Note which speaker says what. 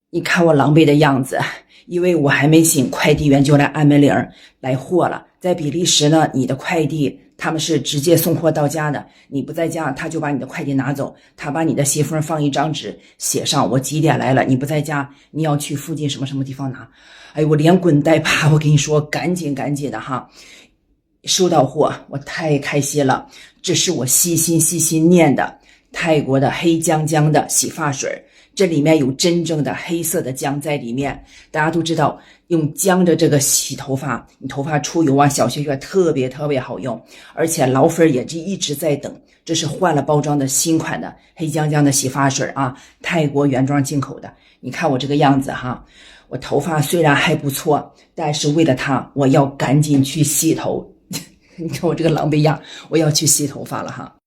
Speaker 1: 你看我狼狈的样子，因为我还没醒，快递员就来按门铃来货了。在比利时呢，你的快递他们是直接送货到家的，你不在家，他就把你的快递拿走，他把你的信封放一张纸，写上我几点来了，你不在家，你要去附近什么什么地方拿。哎，我连滚带爬，我跟你说，赶紧的哈！收到货，我太开心了，这是我细心念的泰国的黑姜姜的洗发水。这里面有真正的黑色的姜在里面，大家都知道用姜的这个洗头发，你头发出油啊、小屑屑特别好用，而且老粉也一直在等。这是换了包装的新款的黑姜姜的洗发水啊，泰国原装进口的。你看我这个样子哈，我头发虽然还不错，但是为了它，我要赶紧去洗头。你看我这个狼狈样，我要去洗头发了哈。